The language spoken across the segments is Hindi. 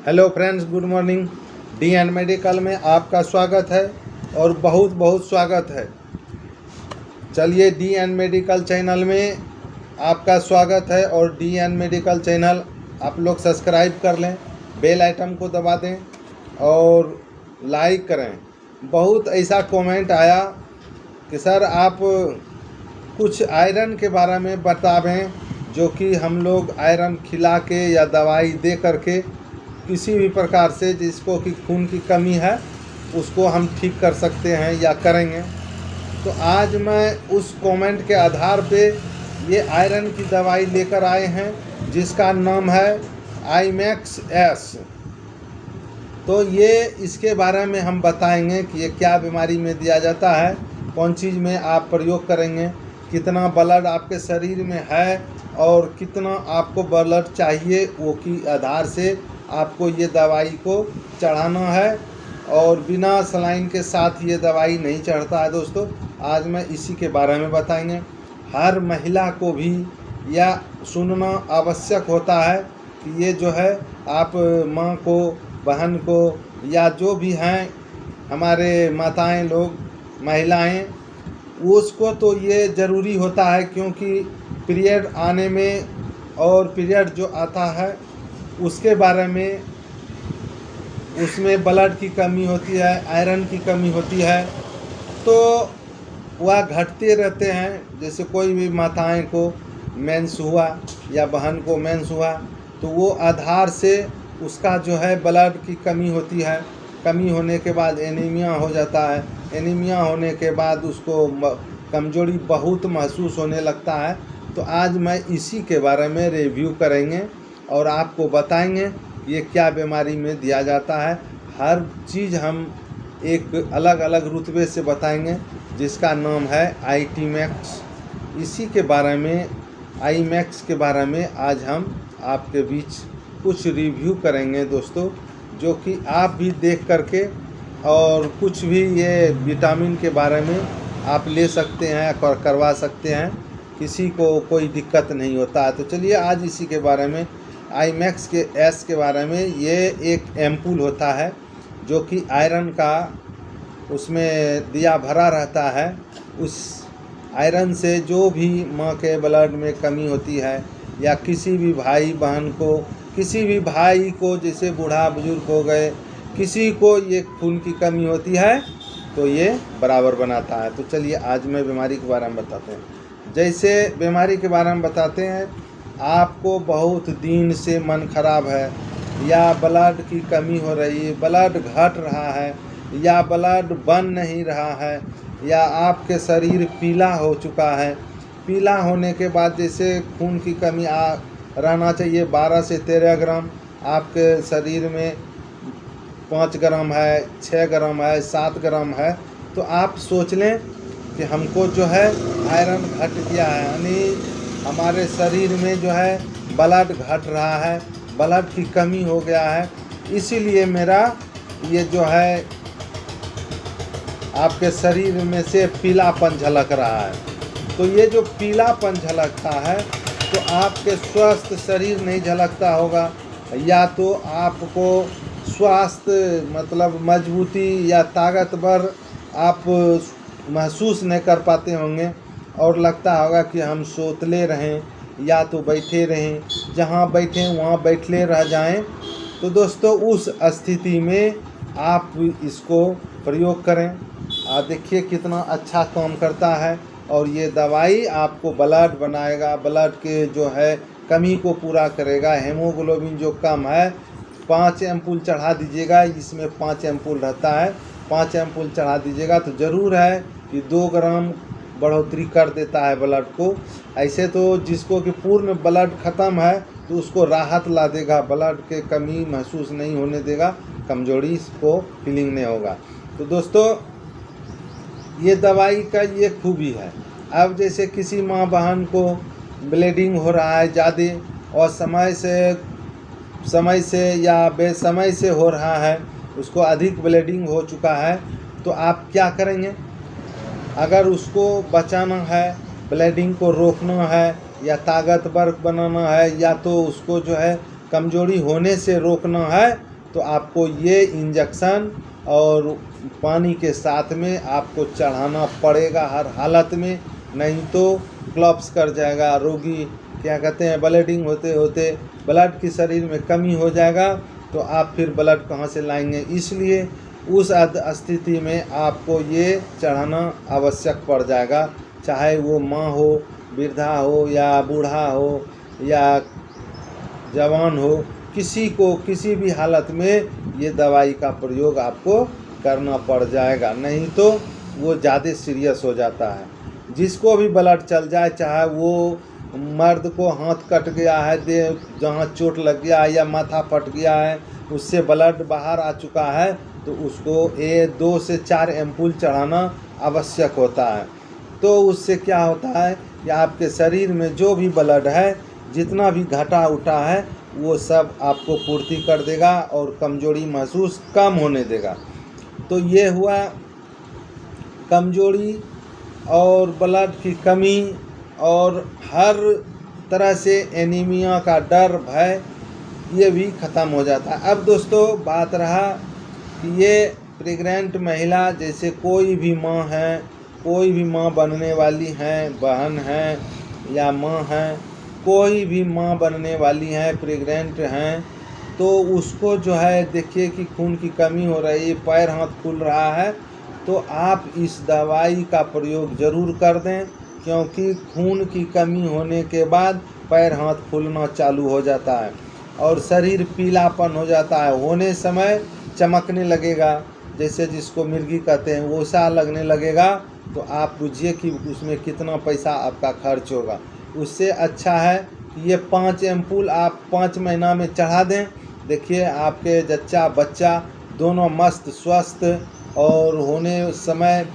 Hello friends, good morning. D and medical में आपका स्वागत है और बहुत बहुत स्वागत है। चलिए, डी एंड मेडिकल चैनल में आपका स्वागत है और डी एंड मेडिकल चैनल आप लोग सब्सक्राइब कर लें, बेल आइटम को दबा दें और लाइक करें। बहुत ऐसा कमेंट आया कि सर आप कुछ आयरन के बारे में बतावें, जो कि हम लोग आयरन खिला के या दवाई दे करके किसी भी प्रकार से जिसको कि खून की कमी है उसको हम ठीक कर सकते हैं या करेंगे। तो आज मैं उस कमेंट के आधार पे ये आयरन की दवाई लेकर आए हैं जिसका नाम है आईमैक्स एस। तो ये इसके बारे में हम बताएंगे कि ये क्या बीमारी में दिया जाता है, कौन चीज़ में आप प्रयोग करेंगे, कितना ब्लड आपके शरीर में है और कितना आपको ब्लड चाहिए, वो की आधार से आपको ये दवाई को चढ़ाना है। और बिना सलाइन के साथ ये दवाई नहीं चढ़ता है दोस्तों। आज मैं इसी के बारे में बताएंगे। हर महिला को भी यह सुनना आवश्यक होता है कि ये जो है आप माँ को, बहन को या जो भी हैं हमारे माताएं लोग, महिलाएं, उसको तो ये ज़रूरी होता है, क्योंकि पीरियड आने में और पीरियड जो आता है उसके बारे में उसमें ब्लड की कमी होती है, आयरन की कमी होती है, तो वह घटते रहते हैं। जैसे कोई भी माताएं को मेंस हुआ या बहन को मेंस हुआ तो वो आधार से उसका जो है ब्लड की कमी होती है। कमी होने के बाद एनीमिया हो जाता है। एनीमिया होने के बाद उसको कमजोरी बहुत महसूस होने लगता है। तो आज मैं इसी के बारे में रिव्यू करेंगे और आपको बताएंगे ये क्या बीमारी में दिया जाता है। हर चीज़ हम एक अलग अलग रुतबे से बताएंगे, जिसका नाम है आईटीमैक्स। इसी के बारे में, आईमैक्स के बारे में आज हम आपके बीच कुछ रिव्यू करेंगे दोस्तों, जो कि आप भी देख करके और कुछ भी ये विटामिन के बारे में आप ले सकते हैं और करवा सकते हैं, किसी को कोई दिक्कत नहीं होता है। तो चलिए आज इसी के बारे में, आईमैक्स के एस के बारे में। ये एक एम्पूल होता है जो कि आयरन का उसमें दिया भरा रहता है। उस आयरन से जो भी माँ के ब्लड में कमी होती है या किसी भी भाई बहन को, किसी भी भाई को, जैसे बूढ़ा बुजुर्ग हो गए, किसी को ये खून की कमी होती है तो ये बराबर बनाता है। तो चलिए आज मैं बीमारी के बारे में बताते हैं। जैसे बीमारी के बारे में बताते हैं, आपको बहुत दिन से मन खराब है या ब्लड की कमी हो रही है, ब्लड घट रहा है या ब्लड बन नहीं रहा है, या आपके शरीर पीला हो चुका है। पीला होने के बाद जैसे खून की कमी रहना चाहिए 12 से 13 ग्राम, आपके शरीर में 5 ग्राम है, 6 ग्राम है, 7 ग्राम है, तो आप सोच लें कि हमको जो है आयरन घट गया है, यानी हमारे शरीर में जो है ब्लड घट रहा है, ब्लड की कमी हो गया है। इसीलिए मेरा ये जो है आपके शरीर में से पीलापन झलक रहा है। तो ये जो पीलापन झलकता है तो आपके स्वस्थ शरीर नहीं झलकता होगा, या तो आपको स्वास्थ्य मतलब मजबूती या ताकतवर आप महसूस नहीं कर पाते होंगे और लगता होगा कि हम सोतले रहें या तो बैठे रहें, जहाँ बैठें वहाँ बैठले रह जाएं। तो दोस्तों उस स्थिति में आप इसको प्रयोग करें। आप देखिए कितना अच्छा काम करता है और ये दवाई आपको ब्लड बनाएगा, ब्लड के जो है कमी को पूरा करेगा। हेमोग्लोबिन जो कम है, 5 एम्पूल चढ़ा दीजिएगा, इसमें 5 एम्पूल रहता है, 5 एम्पूल चढ़ा दीजिएगा तो ज़रूर है कि 2 ग्राम बढ़ोतरी कर देता है ब्लड को। ऐसे तो जिसको कि पूर्ण ब्लड ख़त्म है तो उसको राहत ला देगा, ब्लड के कमी महसूस नहीं होने देगा, कमजोरी को फीलिंग नहीं होगा। तो दोस्तों ये दवाई का ये खूबी है। अब जैसे किसी माँ बहन को ब्लीडिंग हो रहा है ज़्यादा और समय से या बेसमय से हो रहा है, उसको अधिक ब्लीडिंग हो चुका है, तो आप क्या करेंगे? अगर उसको बचाना है, ब्लीडिंग को रोकना है या ताकतवर बनाना है, या तो उसको जो है कमजोरी होने से रोकना है, तो आपको ये इंजेक्शन और पानी के साथ में आपको चढ़ाना पड़ेगा हर हालत में, नहीं तो क्लॉप्स कर जाएगा रोगी, क्या कहते हैं, ब्लीडिंग होते होते ब्लड की शरीर में कमी हो जाएगा, तो आप फिर ब्लड कहाँ से लाएंगे। इसलिए उस स्थिति में आपको ये चढ़ाना आवश्यक पड़ जाएगा, चाहे वो माँ हो, वृद्धा हो, या बूढ़ा हो, या जवान हो, किसी को किसी भी हालत में ये दवाई का प्रयोग आपको करना पड़ जाएगा, नहीं तो वो ज़्यादा सीरियस हो जाता है। जिसको भी ब्लड चल जाए, चाहे वो मर्द को हाथ कट गया है, दे जहाँ चोट लग गया है, या माथा फट गया है, उससे ब्लड बाहर आ चुका है, तो उसको 2 से 4 एम्पूल चढ़ाना आवश्यक होता है। तो उससे क्या होता है कि आपके शरीर में जो भी ब्लड है, जितना भी घटा उठा है, वो सब आपको पूर्ति कर देगा और कमजोरी महसूस कम होने देगा। तो ये हुआ कमजोरी और ब्लड की कमी और हर तरह से एनीमिया का डर, भय, ये भी ख़त्म हो जाता है। अब दोस्तों बात रहा कि ये प्रेग्नेंट महिला, जैसे कोई भी माँ है, कोई भी माँ बनने वाली हैं, बहन हैं या माँ हैं, कोई भी माँ बनने वाली हैं, प्रेग्नेंट हैं, तो उसको जो है देखिए कि खून की कमी हो रही है, पैर हाथ फूल रहा है, तो आप इस दवाई का प्रयोग ज़रूर कर दें, क्योंकि खून की कमी होने के बाद पैर हाथ फूलना चालू हो जाता है और शरीर पीलापन हो जाता है, होने समय चमकने लगेगा, जैसे जिसको मिर्गी कहते हैं, वो सा लगने लगेगा, तो आप बुझिए कि उसमें कितना पैसा आपका खर्च होगा। उससे अच्छा है कि ये 5 एम्पूल आप 5 महीना में चढ़ा दें। देखिए आपके जच्चा बच्चा दोनों मस्त स्वस्थ, और होने समय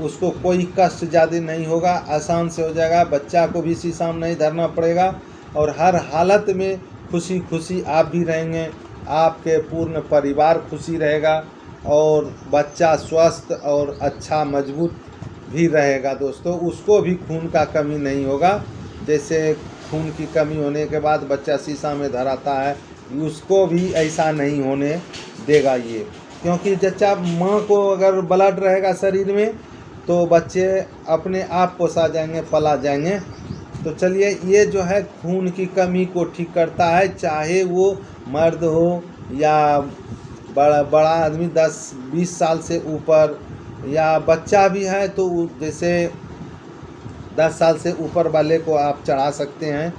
उसको कोई कष्ट ज़्यादा नहीं होगा, आसान से हो जाएगा, बच्चा को भी शीशम नहीं धरना पड़ेगा, और हर हालत में खुशी खुशी आप भी रहेंगे, आपके पूर्ण परिवार खुशी रहेगा, और बच्चा स्वस्थ और अच्छा मजबूत भी रहेगा। दोस्तों उसको भी खून का कमी नहीं होगा, जैसे खून की कमी होने के बाद बच्चा शीशा में धराता है, उसको भी ऐसा नहीं होने देगा ये, क्योंकि जच्चा माँ को अगर ब्लड रहेगा शरीर में, तो बच्चे अपने आप पोसा जाएंगे, पला जाएंगे। तो चलिए, ये जो है खून की कमी को ठीक करता है, चाहे वो मर्द हो या बड़ा आदमी 10-20 साल से ऊपर, या बच्चा भी है तो जैसे 10 साल से ऊपर वाले को आप चढ़ा सकते हैं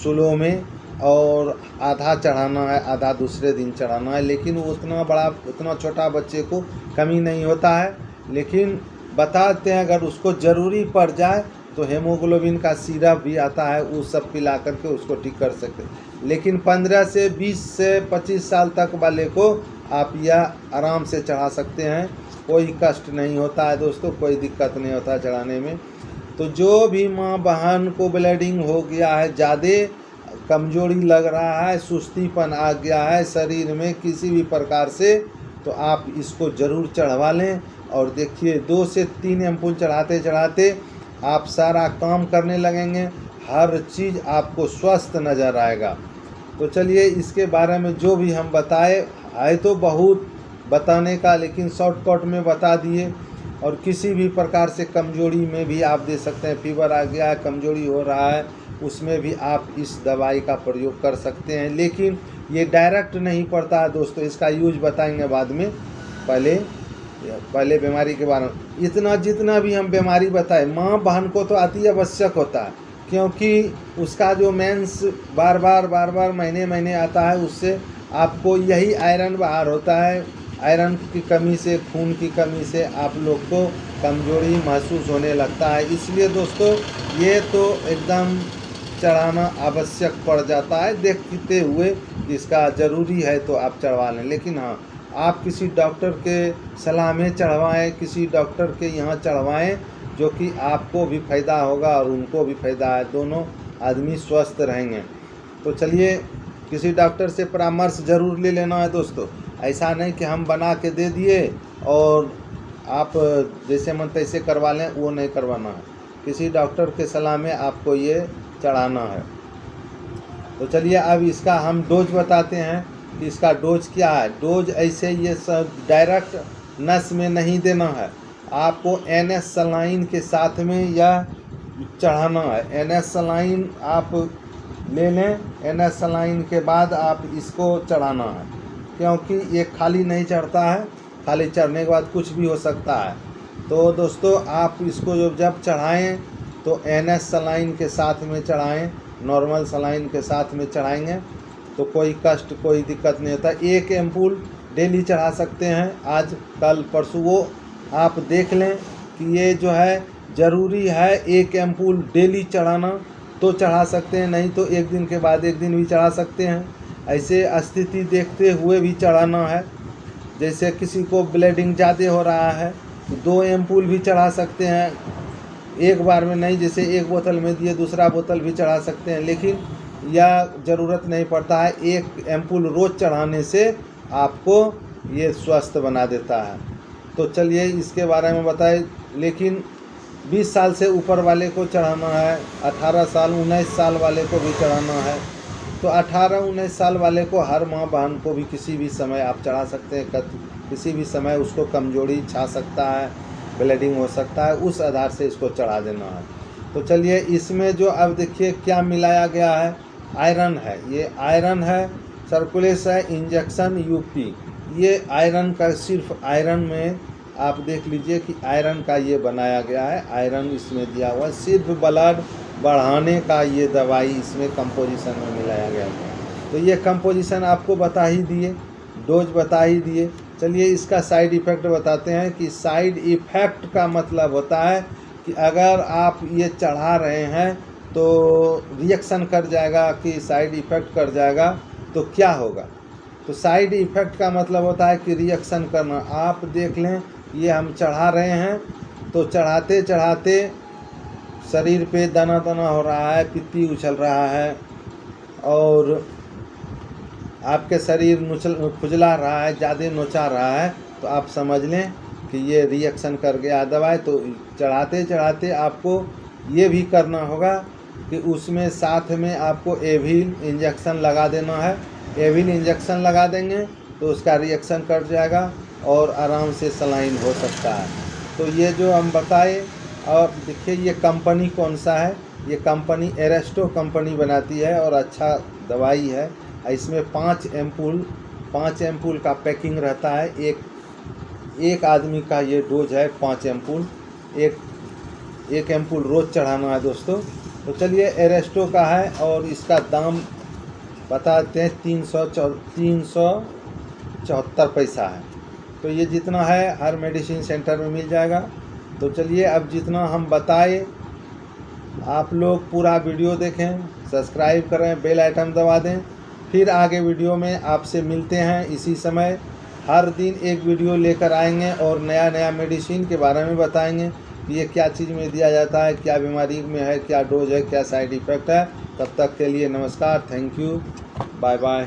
स्लो में, और आधा चढ़ाना है, आधा दूसरे दिन चढ़ाना है। लेकिन उतना छोटा बच्चे को कमी नहीं होता है, लेकिन बताते हैं अगर उसको ज़रूरी पड़ जाए तो हेमोग्लोबिन का सिरप भी आता है, वो सब पिला करके उसको ठीक कर सकते हैं। लेकिन 15 से 20 से 25 साल तक वाले को आप यह आराम से चढ़ा सकते हैं, कोई कष्ट नहीं होता है दोस्तों, कोई दिक्कत नहीं होता है चढ़ाने में। तो जो भी माँ बहन को ब्लीडिंग हो गया है, ज़्यादा कमजोरी लग रहा है, सुस्तीपन आ गया है शरीर में किसी भी प्रकार से, तो आप इसको ज़रूर चढ़वा लें। और देखिए 2 से 3 एम्पूल चढ़ाते चढ़ाते आप सारा काम करने लगेंगे, हर चीज़ आपको स्वस्थ नज़र आएगा। तो चलिए, इसके बारे में जो भी हम बताए है तो बहुत बताने का, लेकिन शॉर्टकट में बता दिए। और किसी भी प्रकार से कमजोरी में भी आप दे सकते हैं, फीवर आ गया है, कमजोरी हो रहा है, उसमें भी आप इस दवाई का प्रयोग कर सकते हैं। लेकिन ये डायरेक्ट नहीं पड़ता है दोस्तों, इसका यूज बताएंगे बाद में, पहले बीमारी के बारे में। इतना जितना भी हम बीमारी बताए, माँ बहन को तो अति आवश्यक होता है, क्योंकि उसका जो मेंस बार बार महीने आता है, उससे आपको यही आयरन बाहर होता है। आयरन की कमी से, खून की कमी से आप लोग को कमजोरी महसूस होने लगता है। इसलिए दोस्तों ये तो एकदम चढ़ाना आवश्यक पड़ जाता है, देखते हुए इसका ज़रूरी है तो आप चढ़वा लें। लेकिन हाँ, आप किसी डॉक्टर के सलाह में चढ़वाएँ, किसी डॉक्टर के यहाँ चढ़वाएँ, जो कि आपको भी फ़ायदा होगा और उनको भी फ़ायदा है, दोनों आदमी स्वस्थ रहेंगे। तो चलिए, किसी डॉक्टर से परामर्श ज़रूर ले लेना है दोस्तों, ऐसा नहीं कि हम बना के दे दिए और आप जैसे मन तैसे करवा लें, वो नहीं करवाना है। किसी डॉक्टर के सलाह में आपको ये चढ़ाना है। तो चलिए, अब इसका हम डोज बताते हैं कि इसका डोज क्या है। डोज ऐसे ये सब डायरेक्ट नस में नहीं देना है, आपको NS सलाइन के साथ में यह चढ़ाना है। NS सलाइन आप ले लें, NS सलाइन के बाद आप इसको चढ़ाना है, क्योंकि ये खाली नहीं चढ़ता है, खाली चढ़ने के बाद कुछ भी हो सकता है। तो दोस्तों आप इसको जब चढ़ाएं तो NS सलाइन के साथ में चढ़ाएं, नॉर्मल सलाइन के साथ में चढ़ाएंगे तो कोई कष्ट कोई दिक्कत नहीं होता। एक एम्पूल डेली चढ़ा सकते हैं, आज कल परसों, वो आप देख लें कि ये जो है ज़रूरी है एक एम्पूल डेली चढ़ाना, तो चढ़ा सकते हैं, नहीं तो एक दिन के बाद एक दिन भी चढ़ा सकते हैं। ऐसे स्थिति देखते हुए भी चढ़ाना है। जैसे किसी को ब्लीडिंग ज़्यादा हो रहा है तो 2 एम्पूल भी चढ़ा सकते हैं, एक बार में नहीं, जैसे एक बोतल में दिए दूसरा बोतल भी चढ़ा सकते हैं, लेकिन यह ज़रूरत नहीं पड़ता है। एक एम्पूल रोज़ चढ़ाने से आपको ये स्वस्थ बना देता है। तो चलिए इसके बारे में बताएं। लेकिन 20 साल से ऊपर वाले को चढ़ाना है, 18 साल 19 साल वाले को भी चढ़ाना है। तो 18-19 साल वाले को हर माँ बहन को भी किसी भी समय आप चढ़ा सकते हैं। किसी भी समय उसको कमजोरी छा सकता है, ब्लीडिंग हो सकता है, उस आधार से इसको चढ़ा देना है। तो चलिए इसमें जो अब देखिए क्या मिलाया गया है, आयरन है, ये आयरन है, सर्कुलेस है, इंजेक्शन UP, ये आयरन का, सिर्फ आयरन में आप देख लीजिए कि आयरन का ये बनाया गया है, आयरन इसमें दिया हुआ है, सिर्फ ब्लड बढ़ाने का ये दवाई इसमें कंपोजिशन में मिलाया गया है। तो ये कंपोजिशन आपको बता ही दिए, डोज बता ही दिए। चलिए इसका साइड इफ़ेक्ट बताते हैं कि साइड इफ़ेक्ट का मतलब होता है कि अगर आप ये चढ़ा रहे हैं तो रिएक्शन कर जाएगा कि साइड इफ़ेक्ट कर जाएगा, तो क्या होगा। तो साइड इफ़ेक्ट का मतलब होता है कि रिएक्शन करना। आप देख लें ये हम चढ़ा रहे हैं तो चढ़ाते चढ़ाते शरीर पे दाना दाना हो रहा है, पित्ती उछल रहा है और आपके शरीर खुजला रहा है, ज़्यादा नोचा रहा है, तो आप समझ लें कि ये रिएक्शन कर गया दवाई। तो चढ़ाते चढ़ाते आपको ये भी करना होगा कि उसमें साथ में आपको एविल इंजेक्शन लगा देना है। एविल इंजेक्शन लगा देंगे तो उसका रिएक्शन कर जाएगा और आराम से सलाइन हो सकता है। तो ये जो हम बताए, और देखिए ये कंपनी कौन सा है, ये कंपनी एरेस्टो कंपनी बनाती है और अच्छा दवाई है। इसमें 5 एम्पूल का पैकिंग रहता है। एक आदमी का ये डोज है 5 एम्पूल, एक एम्पूल रोज़ चढ़ाना है दोस्तों। तो चलिए एरेस्टो का है और इसका दाम बताते हैं 374 पैसा है। तो ये जितना है हर मेडिसिन सेंटर में मिल जाएगा। तो चलिए अब जितना हम बताए आप लोग पूरा वीडियो देखें, सब्सक्राइब करें, बेल आइकन दबा दें। फिर आगे वीडियो में आपसे मिलते हैं इसी समय। हर दिन एक वीडियो लेकर आएंगे और नया नया मेडिसिन के बारे में बताएंगे कि ये क्या चीज़ में दिया जाता है, क्या बीमारी में है, क्या डोज है, क्या साइड इफ़ेक्ट है। तब तक के लिए नमस्कार, थैंक यू, बाय बाय।